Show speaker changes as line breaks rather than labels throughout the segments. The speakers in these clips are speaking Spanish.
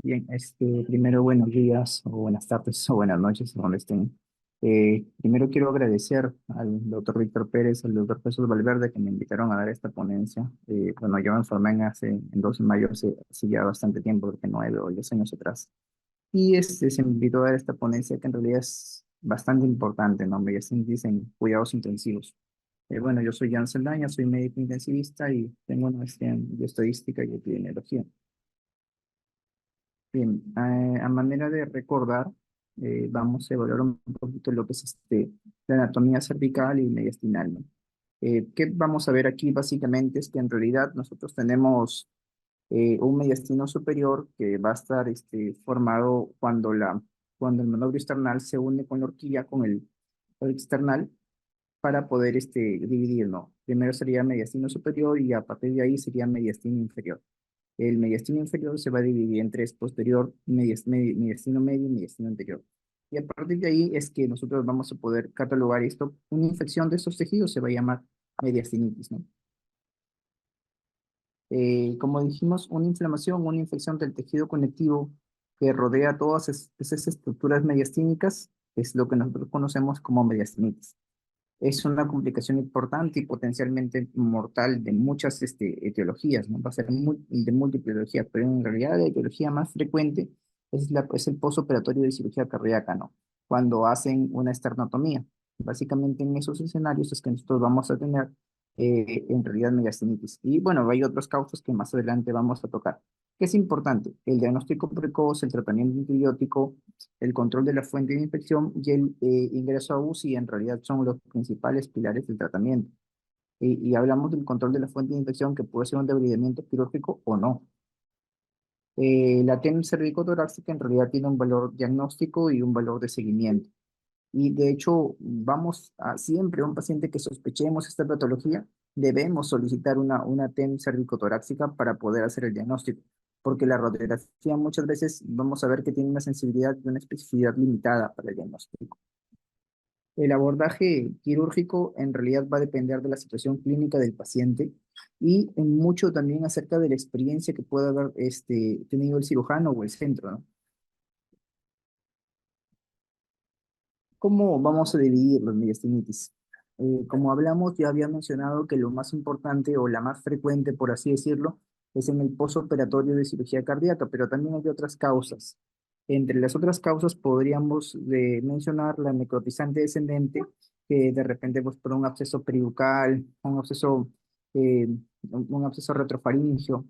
Bien, primero buenos días o buenas tardes o buenas noches, donde estén. Primero quiero agradecer al doctor Víctor Pérez, al doctor Jesús Valverde que me invitaron a dar esta ponencia. Bueno, yo me formé en 12 de mayo, hace ya bastante tiempo, creo que 9 o 10 años atrás. Y se me invitó a dar esta ponencia que en realidad es bastante importante, ¿no? Me dicen cuidados intensivos. Bueno, yo soy Jan Saldaña, soy médico intensivista y tengo una maestría en bioestadística y epidemiología. Bien, a manera de recordar, vamos a evaluar un poquito lo que es la anatomía cervical y mediastinal, ¿no? ¿Qué vamos a ver aquí básicamente? Es que en realidad nosotros tenemos un mediastino superior que va a estar formado cuando el manubrio external se une con la horquilla, con el external, para poder dividir, ¿no? Primero sería mediastino superior y a partir de ahí sería mediastino inferior. El mediastino inferior se va a dividir en tres: posterior, mediastino medio y mediastino anterior. Y a partir de ahí es que nosotros vamos a poder catalogar esto. Una infección de estos tejidos se va a llamar mediastinitis, ¿no? Como dijimos, una infección del tejido conectivo que rodea todas esas estructuras mediastínicas es lo que nosotros conocemos como mediastinitis. Es una complicación importante y potencialmente mortal de muchas etiologías, ¿no? Va a ser de múltiples etiologías, pero en realidad la etiología más frecuente es el posoperatorio de cirugía cardíaca, ¿no? Cuando hacen una esternotomía. Básicamente en esos escenarios es que nosotros vamos a tener en realidad megastinitis. Y bueno, hay otras causas que más adelante vamos a tocar. ¿Qué es importante? El diagnóstico precoz, el tratamiento antibiótico, el control de la fuente de infección y el ingreso a UCI en realidad son los principales pilares del tratamiento. Y hablamos del control de la fuente de infección que puede ser un debridamiento quirúrgico o no. La TEN cervicotorácica en realidad tiene un valor diagnóstico y un valor de seguimiento. Y de hecho, vamos a siempre a un paciente que sospechemos esta patología, debemos solicitar una TEN cervicotorácica para poder hacer el diagnóstico, porque la radiografía muchas veces vamos a ver que tiene una sensibilidad y una especificidad limitada para el diagnóstico. El abordaje quirúrgico en realidad va a depender de la situación clínica del paciente y en mucho también acerca de la experiencia que pueda haber tenido el cirujano o el centro, ¿no? ¿Cómo vamos a dividir los mediastinitis? Como hablamos, ya había mencionado que lo más importante o la más frecuente, por así decirlo, es en el posoperatorio de cirugía cardíaca, pero también hay otras causas. Entre las otras causas podríamos mencionar la necrotizante descendente, que de repente pues, por un absceso periducal, eh, un absceso retrofaringio,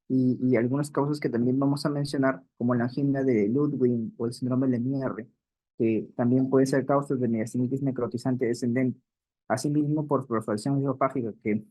y algunas causas que también vamos a mencionar, como la angina de Ludwig o el síndrome de Lemierre, que también puede ser causa de mediastinitis necrotizante descendente. Asimismo, por perforación esofágica, que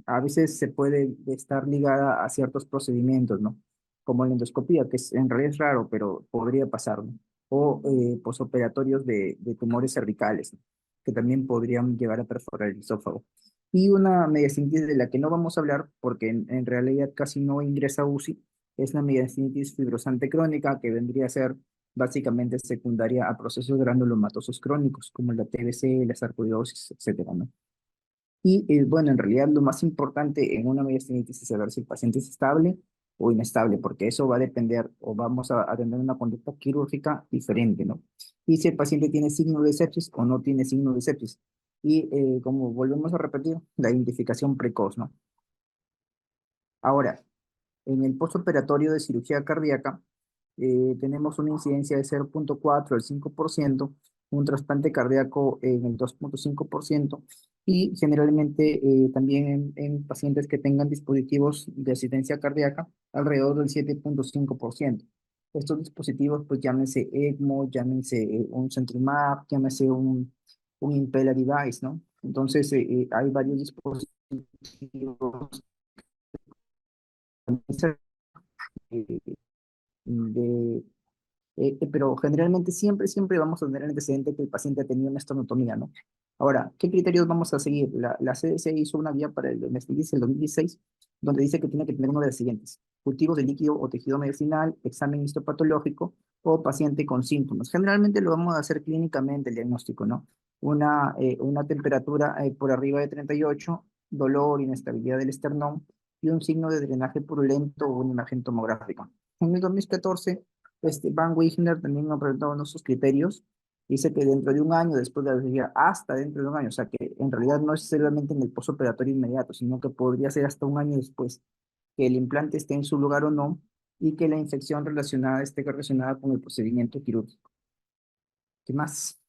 a veces se puede estar ligada a ciertos procedimientos, ¿no? Como la endoscopía, que en realidad es raro, pero podría pasar, ¿no? O posoperatorios de tumores cervicales, ¿no? Que también podrían llegar a perforar el esófago. Y una mediastinitis de la que no vamos a hablar, porque en realidad casi no ingresa a UCI, es la mediastinitis fibrosante crónica, que vendría a ser básicamente secundaria a procesos granulomatosos crónicos, como la TBC, la sarcoidosis, etcétera, ¿no? Y bueno, en realidad lo más importante en una mediastinitis es saber si el paciente es estable o inestable, porque eso va a depender o vamos a tener una conducta quirúrgica diferente, ¿no? Y si el paciente tiene signo de sepsis o no tiene signo de sepsis. Y como volvemos a repetir, la identificación precoz, ¿no? Ahora, en el postoperatorio de cirugía cardíaca, tenemos una incidencia de 0,4 al 5%, un trasplante cardíaco en el 2,5% y generalmente también en pacientes que tengan dispositivos de asistencia cardíaca alrededor del 7,5%. Estos dispositivos, pues llámense ECMO, llámense un CentriMap, llámense un Impella device, ¿no? Entonces, hay varios dispositivos eh, de pero generalmente siempre vamos a tener el antecedente que el paciente ha tenido una estonotomía, ¿no? Ahora, ¿qué criterios vamos a seguir? La CDC hizo una guía para el menisquis el 2016, donde dice que tiene que tener uno de los siguientes: cultivos de líquido o tejido medicinal, examen histopatológico o paciente con síntomas. Generalmente lo vamos a hacer clínicamente el diagnóstico, ¿no? Una temperatura por arriba de 38, dolor, inestabilidad del esternón y un signo de drenaje purulento o una imagen tomográfica. En el 2014 Van Wigner también ha presentado nuestros criterios. Dice que dentro de un año, después de la cirugía, hasta dentro de un año, o sea que en realidad no es solamente en el posoperatorio inmediato, sino que podría ser hasta un año después que el implante esté en su lugar o no, y que la infección relacionada esté relacionada con el procedimiento quirúrgico. ¿Qué más?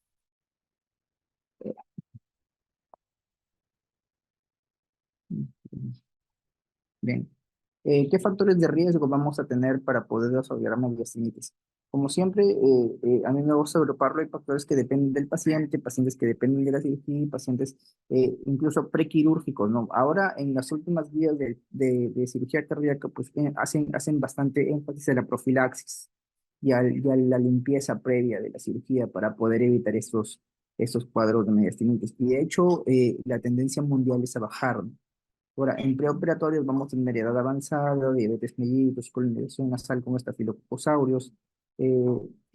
Bien. ¿Qué factores de riesgo vamos a tener para poder desarrollar mediastinitis? Como siempre, a mí me gusta agruparlo. Hay factores que dependen del paciente, pacientes que dependen de la cirugía, y pacientes incluso prequirúrgicos, ¿no? Ahora, en las últimas guías de cirugía cardíaca, pues hacen bastante énfasis en la profilaxis y a la limpieza previa de la cirugía para poder evitar estos cuadros de mediastinitis. Y de hecho, la tendencia mundial es a bajar, ¿no? Ahora, en preoperatorios vamos a tener edad avanzada, diabetes mellitus, colonización nasal con estafilococosaurios, eh,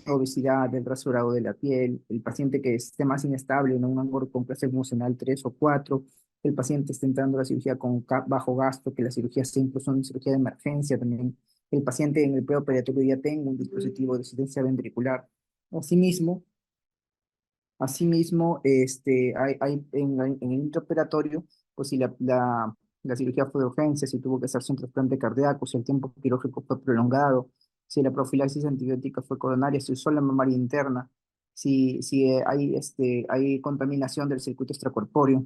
obesidad, el rasurado de la piel, el paciente que esté más inestable en un ángulo con clase emocional 3 o 4, el paciente esté entrando a la cirugía con bajo gasto, que la cirugía sea incluso una cirugía de emergencia también, el paciente en el preoperatorio ya tenga un dispositivo de asistencia ventricular. Asimismo, Asimismo, en el intraoperatorio, pues si la cirugía fue de urgencia, si tuvo que hacerse un trasplante cardíaco, si el tiempo quirúrgico fue prolongado, si la profilaxis antibiótica fue coronaria, si usó la mamaria interna, si hay contaminación del circuito extracorpóreo.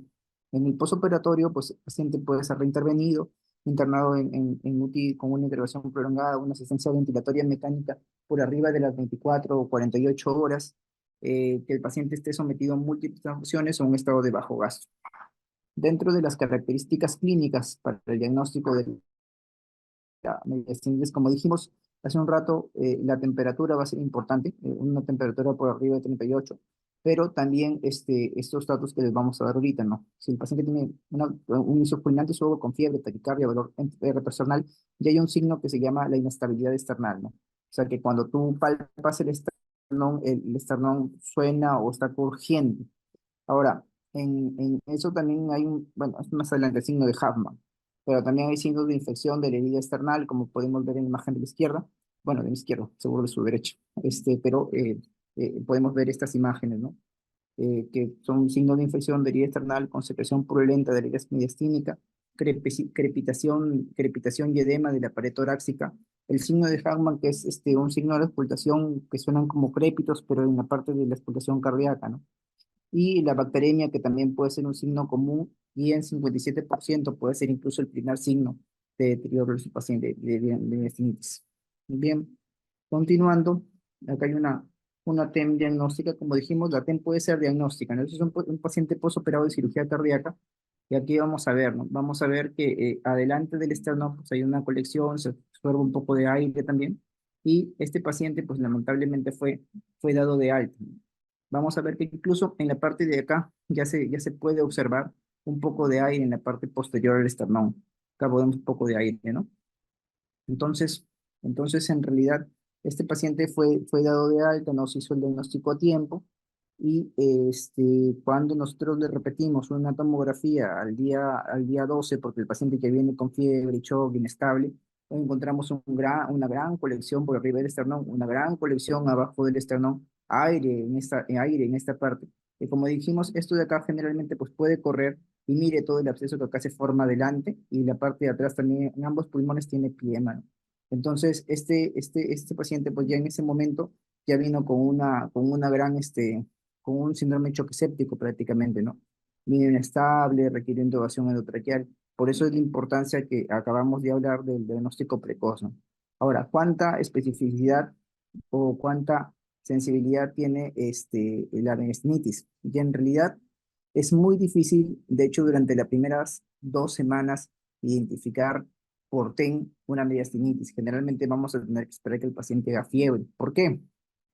En el posoperatorio, pues el paciente puede ser reintervenido, internado en UTI con una intervención prolongada, una asistencia ventilatoria mecánica por arriba de las 24 o 48 horas, que el paciente esté sometido a múltiples transfusiones o un estado de bajo gasto. Dentro de las características clínicas para el diagnóstico de la mediastinitis, como dijimos hace un rato, la temperatura va a ser importante, una temperatura por arriba de 38, pero también estos datos que les vamos a dar ahorita, ¿no? Si el paciente tiene un isofulminante suave con fiebre, taquicardia, dolor personal, ya hay un signo que se llama la inestabilidad esternal, ¿no? O sea que cuando tú palpas el esternón suena o está crujiendo. Ahora, en eso también hay bueno, es más adelante el signo de Huffman, pero también hay signos de infección de la herida external, como podemos ver en la imagen de la izquierda, bueno, de la izquierda, seguro de su derecha, pero podemos ver estas imágenes, ¿no? Que son signos de infección de herida external con secreción purulenta de herida mediastínica, crepitación y edema de la pared torácica. El signo de Hagman, que es un signo de ocultación que suenan como crépitos, pero en la parte de la expulsación cardíaca, ¿no? Y la bacteremia, que también puede ser un signo común, y en 57% puede ser incluso el primer signo de deterioro de su paciente de miastenitis. Bien, continuando, acá hay una TEM diagnóstica, como dijimos, la TEM puede ser diagnóstica, ¿no? Eso es un paciente postoperado de cirugía cardíaca, y aquí vamos a ver, ¿no? Vamos a ver que adelante del esternón pues hay una colección, se absorbe un poco de aire también, y este paciente pues lamentablemente fue dado de alta, ¿no? Vamos a ver que incluso en la parte de acá ya se puede observar un poco de aire en la parte posterior del esternón. Acá podemos un poco de aire, ¿no? Entonces, entonces en realidad, este paciente fue dado de alta, nos hizo el diagnóstico a tiempo, y cuando nosotros le repetimos una tomografía al día 12, porque el paciente que viene con fiebre, shock, inestable, encontramos una gran colección por arriba del esternón, una gran colección abajo del esternón, aire en esta parte. Y como dijimos, esto de acá generalmente pues puede correr, y mire todo el absceso que acá se forma adelante, y la parte de atrás también en ambos pulmones tiene piedema, ¿no? Entonces, este paciente pues ya en ese momento ya vino con un síndrome de choque séptico prácticamente, ¿no? Vino inestable, requiere intubación endotraqueal. Por eso es la importancia que acabamos de hablar del diagnóstico precoz, ¿no? Ahora, ¿cuánta especificidad o cuánta sensibilidad tiene la meningitis? Y en realidad es muy difícil, de hecho, durante las primeras 2 semanas, identificar por TEN una mediastinitis. Generalmente vamos a tener que esperar que el paciente haga fiebre. ¿Por qué?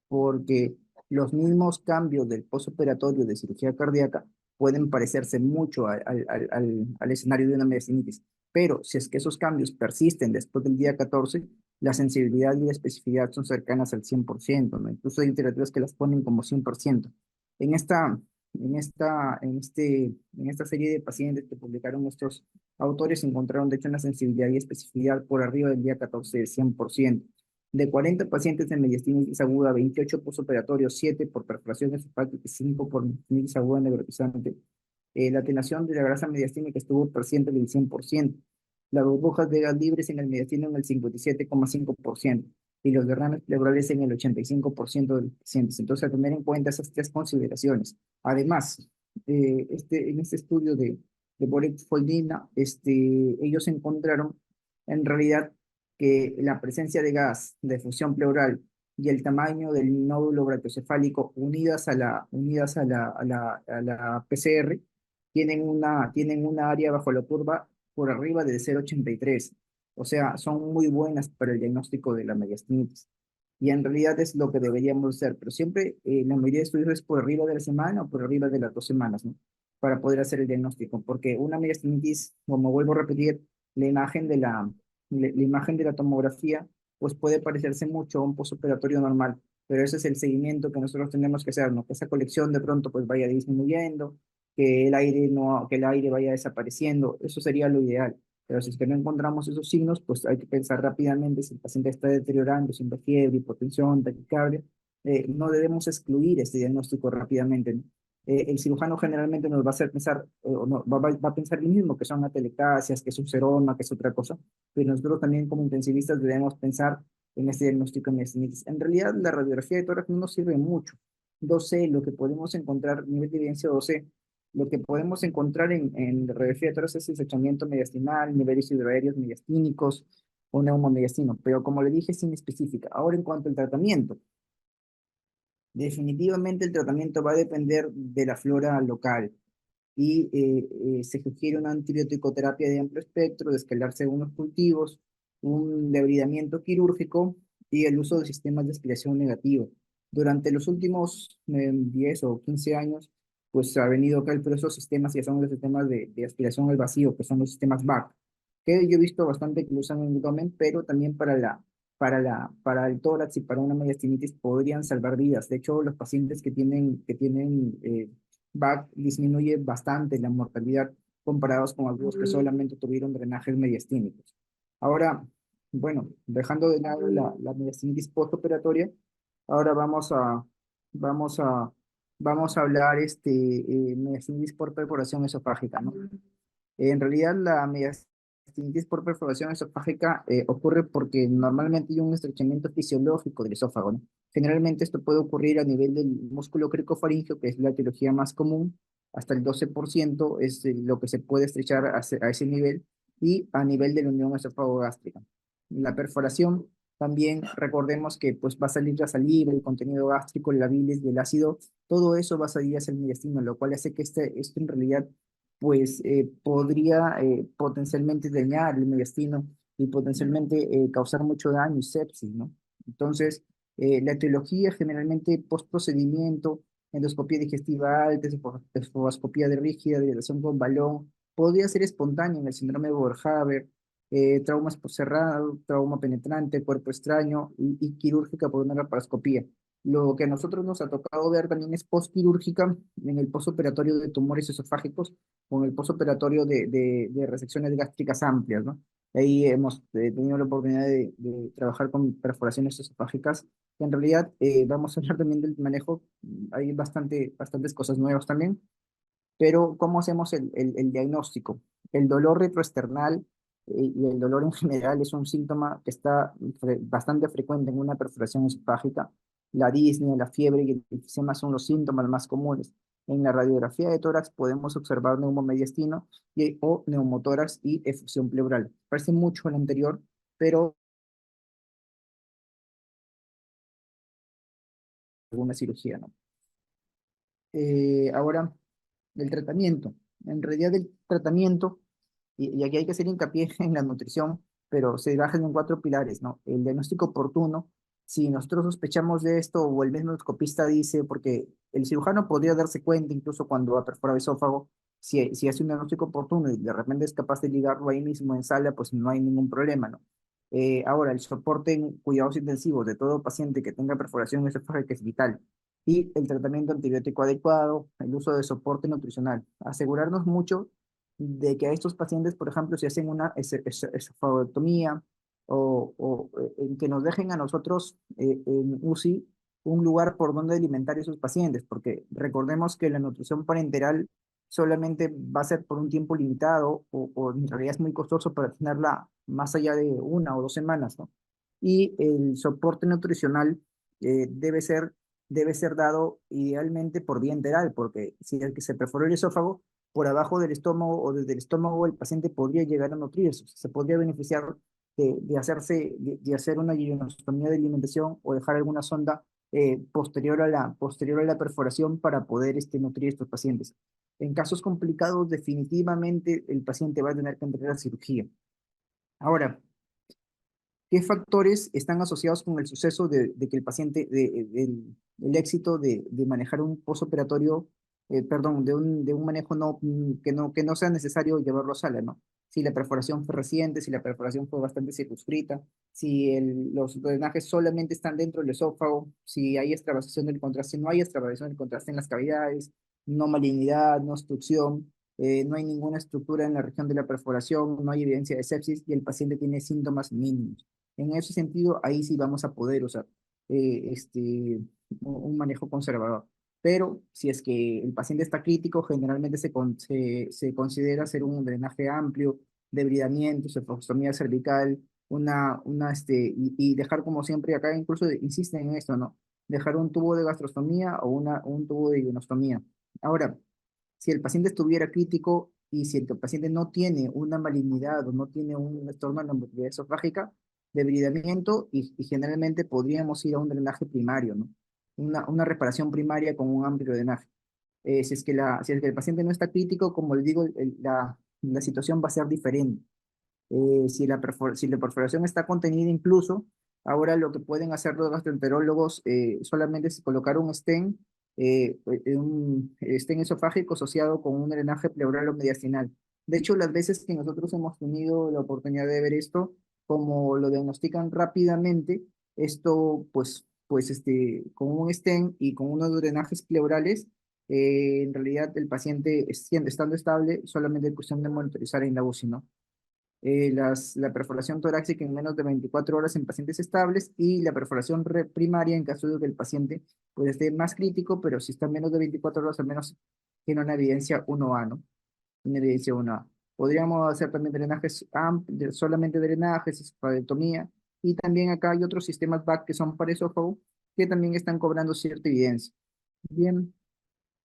Porque los mismos cambios del postoperatorio de cirugía cardíaca pueden parecerse mucho al escenario de una mediastinitis, pero si es que esos cambios persisten después del día 14, la sensibilidad y la especificidad son cercanas al 100%, ¿no? Incluso hay literaturas que las ponen como 100%. En esta, en esta serie de pacientes que publicaron nuestros autores, encontraron de hecho una sensibilidad y especificidad por arriba del día 14 de 100%. De 40 pacientes de mediastinitis aguda, 28 postoperatorios, 7 por perforación esofágica y 5 por mediastinitis aguda necrotizante. La atenuación de la grasa mediastínica estuvo presente del 100%. Las burbujas de gas libres en el mediastino en el 57,5% y los derrames pleurales en el 85% de los pacientes. Entonces, a tener en cuenta esas tres consideraciones. Además, en este estudio de Boric Foldina, ellos encontraron en realidad que la presencia de gas, de fusión pleural y el tamaño del nódulo brachiocefálico unidas a la PCR tienen una área bajo la curva por arriba de 0,83. O sea, son muy buenas para el diagnóstico de la mediastinitis. Y en realidad es lo que deberíamos hacer, pero siempre la mayoría de estudios es por arriba de la semana o por arriba de las 2 semanas, ¿no? Para poder hacer el diagnóstico, porque una mediastinitis, como vuelvo a repetir, la imagen de la imagen de la tomografía, pues puede parecerse mucho a un postoperatorio normal, pero ese es el seguimiento que nosotros tenemos que hacer, ¿no? Que esa colección de pronto pues vaya disminuyendo, que el aire no, que el aire vaya desapareciendo, eso sería lo ideal. Pero si es que no encontramos esos signos, pues hay que pensar rápidamente si el paciente está deteriorando, siendo fiebre, hipotensión, taquicardia. No debemos excluir este diagnóstico rápidamente, ¿no? El cirujano generalmente nos va a hacer pensar, o no, va a pensar lo mismo, que son atelectasias, que es un seroma, que es otra cosa, pero nosotros también como intensivistas debemos pensar en este diagnóstico de miastenitis. En realidad, la radiografía de tórax no nos sirve mucho. 2C, lo que podemos encontrar, nivel de evidencia 2C, lo que podemos encontrar en radiografía de tórax es estrechamiento mediastinal, niveles hidroaéreos mediastínicos o neumomediastino, pero como le dije, es inespecífica. Ahora, en cuanto al tratamiento, definitivamente el tratamiento va a depender de la flora local y se sugiere una antibiótico-terapia de amplio espectro, descalar según los cultivos, un debridamiento quirúrgico y el uso de sistemas de aspiración negativo. Durante los últimos 10 o 15 años, pues ha venido acá por esos sistemas que son los sistemas de aspiración al vacío, que son los sistemas BAC, que yo he visto bastante que lo usan en el abdomen, pero también para el tórax y para una mediastinitis podrían salvar vidas. De hecho, los pacientes que tienen BAC disminuye bastante la mortalidad comparados con algunos que solamente tuvieron drenajes mediastínicos. Ahora, bueno, dejando de lado la mediastinitis postoperatoria, ahora vamos a, vamos a hablar mediastinitis por perforación esofágica, ¿no? En realidad, la mediastinitis por perforación esofágica ocurre porque normalmente hay un estrechamiento fisiológico del esófago, ¿no? Generalmente esto puede ocurrir a nivel del músculo cricofaríngeo, que es la etiología más común, hasta el 12% es lo que se puede estrechar a ese nivel, y a nivel de la unión esófago-gástrica. La perforación, también recordemos que pues va a salir la saliva, el contenido gástrico, la bilis y el ácido, todo eso va a salir hacia el mediastino, lo cual hace que esto en realidad pues podría potencialmente dañar el mediastino y potencialmente causar mucho daño y sepsis, ¿no? Entonces, la etiología generalmente post-procedimiento, endoscopía digestiva alta, esofoscopía de rígida, dilatación con balón, podría ser espontánea en el síndrome de Boerhaave, traumas por cerrado, trauma penetrante, cuerpo extraño y quirúrgica por una laparoscopía. Lo que a nosotros nos ha tocado ver también es postquirúrgica en el postoperatorio de tumores esofágicos con el postoperatorio de resecciones gástricas amplias, ¿no? Ahí hemos tenido la oportunidad de trabajar con perforaciones esofágicas, que en realidad vamos a hablar también del manejo, hay bastantes cosas nuevas también, pero ¿cómo hacemos el diagnóstico? El dolor retroesternal y el dolor en general es un síntoma que está bastante frecuente en una perforación esofágica. La disnea, la fiebre y el enfisema son los síntomas más comunes. En la radiografía de tórax podemos observar neumomediastino o neumotórax y efusión pleural. Parece mucho el anterior, pero alguna cirugía, ¿no? Ahora, el tratamiento. En realidad, el tratamiento, y aquí hay que hacer hincapié en la nutrición, pero se basan en 4 pilares, ¿no? El diagnóstico oportuno, si nosotros sospechamos de esto o el mismo endoscopista dice, porque el cirujano podría darse cuenta incluso cuando va a perforar esófago, si hace un diagnóstico oportuno y de repente es capaz de ligarlo ahí mismo en sala, pues no hay ningún problema, ¿no? Ahora, el soporte en cuidados intensivos de todo paciente que tenga perforación esofágica es vital y el tratamiento antibiótico adecuado, el uso de soporte nutricional. Asegurarnos mucho de que a estos pacientes, por ejemplo, si hacen una esofagotomía en que nos dejen a nosotros en UCI un lugar por donde alimentar a esos pacientes, porque recordemos que la nutrición parenteral solamente va a ser por un tiempo limitado o en realidad es muy costoso para tenerla más allá de 1 o 2 semanas, ¿no? Y el soporte nutricional debe ser dado idealmente por vía enteral, porque si el que se perforó el esófago, por abajo del estómago o desde el estómago el paciente podría llegar a nutrirse, se podría beneficiar de hacer una irinostomía de alimentación o dejar alguna sonda posterior a la perforación para poder nutrir a estos pacientes. En casos complicados, definitivamente el paciente va a tener que entrar a cirugía. Ahora, ¿qué factores están asociados con el suceso de que el paciente, el éxito de manejar un posoperatorio, perdón, de un manejo que no sea necesario llevarlo a sala, ¿no? Si la perforación fue reciente, si la perforación fue bastante circunscrita, si los drenajes solamente están dentro del esófago, si hay extravasación del contraste, no hay extravasación del contraste en las cavidades, no malignidad, no obstrucción, no hay ninguna estructura en la región de la perforación, no hay evidencia de sepsis y el paciente tiene síntomas mínimos. En ese sentido, ahí sí vamos a poder usar un manejo conservador. Pero si es que el paciente está crítico, generalmente se considera hacer un drenaje amplio, debridamiento, cefalostomía cervical, y dejar como siempre, acá incluso insisten en esto, ¿no? Dejar un tubo de gastrostomía o un tubo de ionostomía. Ahora, si el paciente estuviera crítico y si el paciente no tiene una malignidad o no tiene un trastorno de la motilidad esofágica, debridamiento y generalmente podríamos ir a un drenaje primario, ¿no? Una reparación primaria con un amplio drenaje. Si es que el paciente no está crítico, como le digo, la situación va a ser diferente. Si la perforación está contenida incluso, ahora lo que pueden hacer los gastroenterólogos solamente es colocar un stent, un stent esofágico asociado con un drenaje pleural o mediastinal. De hecho, las veces que nosotros hemos tenido la oportunidad de ver esto, como lo diagnostican rápidamente, esto con un stent y con unos drenajes pleurales, en realidad el paciente estando estable, solamente es cuestión de monitorizar en la UCI, ¿no? La perforación torácica en menos de 24 horas en pacientes estables y la perforación primaria en caso de que el paciente puede estar más crítico, pero si está en menos de 24 horas, al menos tiene una evidencia 1A, ¿no? Una evidencia 1A. Podríamos hacer también drenajes solamente drenajes, esfagotomía, y también acá hay otros sistemas BAC que son para esófago que también están cobrando cierta evidencia. Bien,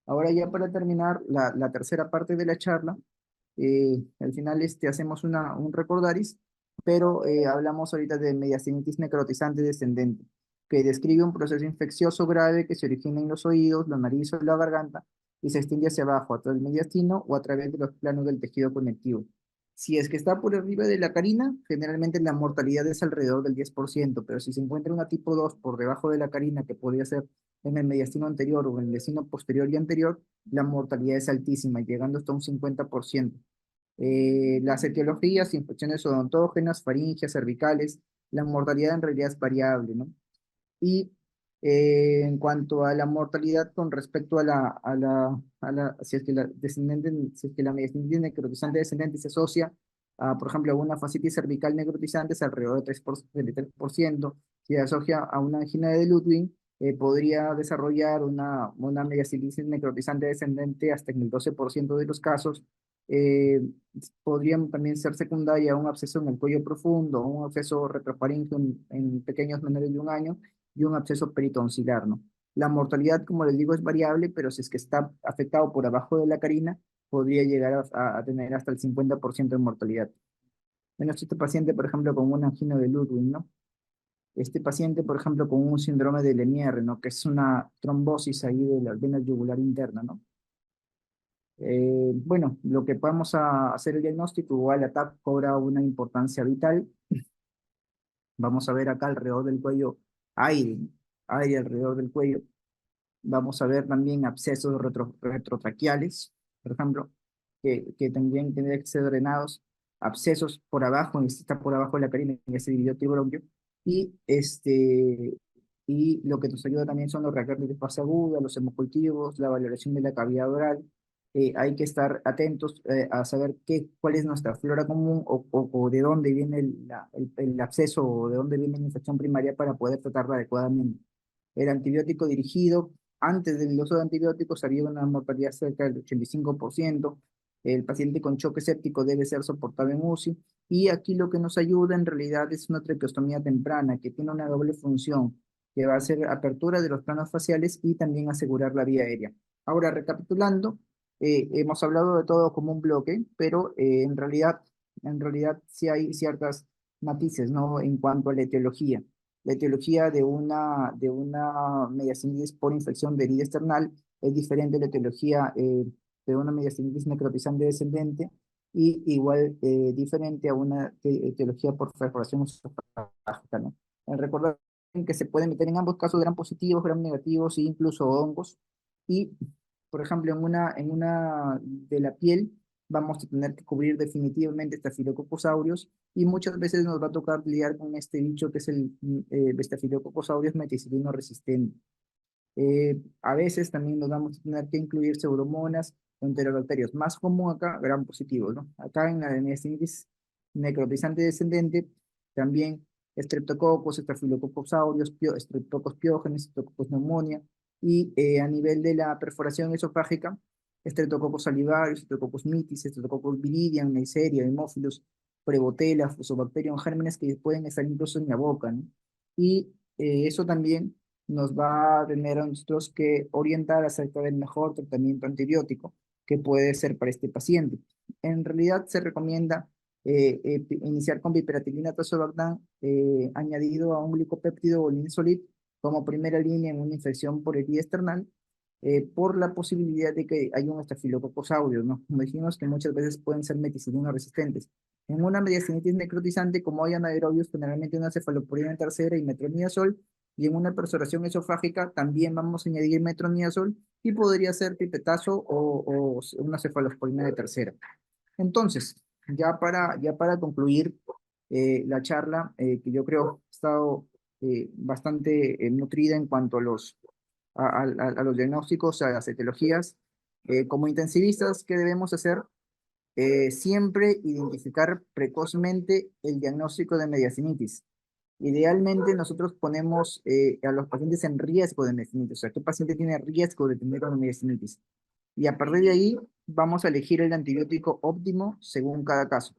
ahora ya para terminar la tercera parte de la charla, al final hacemos un recordaris, pero hablamos ahorita de mediastinitis necrotizante descendente, que describe un proceso infeccioso grave que se origina en los oídos, la nariz o la garganta y se extiende hacia abajo, a través del mediastino o a través de los planos del tejido conectivo. Si es que está por arriba de la carina, generalmente la mortalidad es alrededor del 10%, pero si se encuentra una tipo 2 por debajo de la carina, que podría ser en el mediastino anterior o en el mediastino posterior y anterior, la mortalidad es altísima, llegando hasta un 50%. Las etiologías, infecciones odontógenas, faringias, cervicales, la mortalidad en realidad es variable, ¿no? Y en cuanto a la mortalidad con respecto si es que si es que la mediastinitis necrotizante descendente se asocia a, por ejemplo, a una fascitis cervical necrotizante, es alrededor de 33%. Si se asocia a una angina de Ludwig, podría desarrollar una mediastinitis necrotizante descendente hasta en el 12% de los casos. Eh, Podrían también ser secundaria a un absceso en el cuello profundo, un absceso retrofaríngeo en pequeños menores de 1 año y un absceso peritonsilar, ¿no? La mortalidad, como les digo, es variable, pero si es que está afectado por abajo de la carina, podría llegar a tener hasta el 50% de mortalidad. Bueno, este paciente, por ejemplo, con una angina de Ludwig, ¿no? Este paciente, por ejemplo, con un síndrome de Lemierre, ¿no? Que es una trombosis ahí de la vena yugular interna, ¿no? Bueno, lo que podemos hacer el diagnóstico, igual la TAP cobra una importancia vital. Vamos a ver acá alrededor del cuello aire, ¿no? Aire alrededor del cuello. Vamos a ver también abscesos retrotraqueales, por ejemplo, que también tendrían que ser drenados. Abscesos por abajo, está por abajo de la carina, en ese dividió tribronquio. Y, y lo que nos ayuda también son los reactores de fase aguda, los hemocultivos, la valoración de la cavidad oral. hay que estar atentos a saber cuál es nuestra flora común o de dónde viene el absceso o de dónde viene la infección primaria para poder tratarla adecuadamente. El antibiótico dirigido, antes del uso de antibióticos había una mortalidad cerca del 85%. El paciente con choque séptico debe ser soportado en UCI. Y aquí lo que nos ayuda en realidad es una traqueostomía temprana que tiene una doble función, que va a ser apertura de los planos faciales y también asegurar la vía aérea. Ahora, recapitulando, hemos hablado de todo como un bloque, pero en realidad sí hay ciertas matices, ¿no? En cuanto a la etiología. La etiología de una mediastinitis por infección de herida external es diferente a la etiología de una mediastinitis necrotizante descendente y igual diferente a una etiología por perforación esofágica, ¿no? Recordar que se pueden meter en ambos casos gram positivos, gram negativos e incluso hongos. Y, por ejemplo, en una de la piel vamos a tener que cubrir definitivamente Staphylococcus aureus y muchas veces nos va a tocar lidiar con este bicho que es el Staphylococcus aureus meticilino resistente. A veces también nos vamos a tener que incluir pseudomonas o enterobacterios. Más común acá, gram positivo, ¿no? Acá en la meningitis necrotizante descendente, también Streptococcus, Staphylococcus aureus, Streptococcus pyogenes, Streptococcus pneumonia, y a nivel de la perforación esofágica, Streptococcus salivarius, Streptococcus mitis, Streptococcus viridian, Neisseria, Haemophilus, Prevotella, Fusobacterium, gérmenes que pueden estar incluso en la boca, ¿no? Y eso también nos va a tener a nosotros que orientar acerca del mejor tratamiento antibiótico que puede ser para este paciente. En realidad se recomienda iniciar con piperacillina tazobactam añadido a un glicopéptido o linezolid como primera línea en una infección por herida external por la posibilidad de que haya un estafilococcus aureus, ¿no? Como dijimos que muchas veces pueden ser meticilina resistentes. En una mediastinitis necrotizante, como hay anaerobios, generalmente una cefalosporina tercera y metronidazol, y en una perforación esofágica también vamos a añadir metronidazol y podría ser pipetazo o una cefalosporina de tercera. Entonces, ya para concluir la charla, que yo creo ha estado bastante nutrida en cuanto a los diagnósticos, a las etiologías, como intensivistas, ¿qué debemos hacer? Siempre identificar precozmente el diagnóstico de mediastinitis. Idealmente nosotros ponemos a los pacientes en riesgo de mediastinitis, o sea, ¿qué paciente tiene riesgo de tener una mediastinitis? Y a partir de ahí vamos a elegir el antibiótico óptimo según cada caso.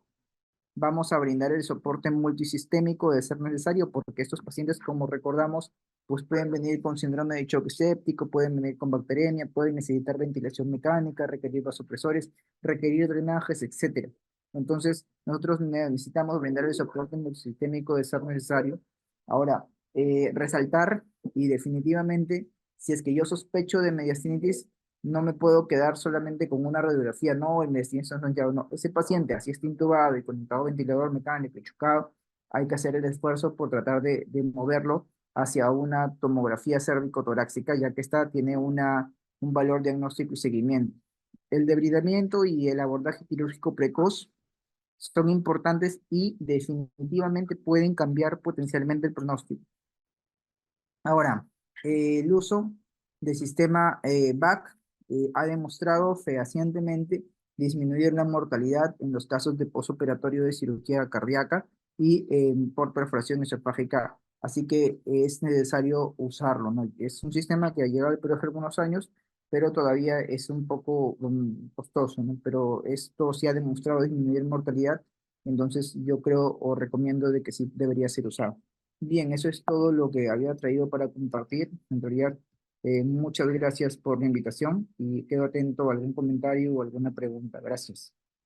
Vamos a brindar el soporte multisistémico de ser necesario, porque estos pacientes, como recordamos, pues pueden venir con síndrome de choque séptico, pueden venir con bacteremia, pueden necesitar ventilación mecánica, requerir vasopresores, requerir drenajes, etcétera. Entonces, nosotros necesitamos brindar el soporte multisistémico de ser necesario. Ahora, resaltar y definitivamente, si es que yo sospecho de mediastinitis, no me puedo quedar solamente con una radiografía, no, el mediastinitis no, no. Ese paciente, así está intubado y conectado a ventilador mecánico y chocado, hay que hacer el esfuerzo por tratar de moverlo hacia una tomografía cérvico-torácica, ya que esta tiene un valor diagnóstico y seguimiento. El debridamiento y el abordaje quirúrgico precoz son importantes y definitivamente pueden cambiar potencialmente el pronóstico. Ahora, el uso del sistema BAC ha demostrado fehacientemente disminuir la mortalidad en los casos de posoperatorio de cirugía cardíaca y por perforación esofágica. Así que es necesario usarlo, ¿no? Es un sistema que ha llegado al Perú hace algunos años, pero todavía es un poco costoso, ¿no? Pero esto sí ha demostrado disminuir mortalidad, entonces yo creo o recomiendo de que sí debería ser usado. Bien, eso es todo lo que había traído para compartir. En realidad, muchas gracias por la invitación y quedo atento a algún comentario o alguna pregunta. Gracias.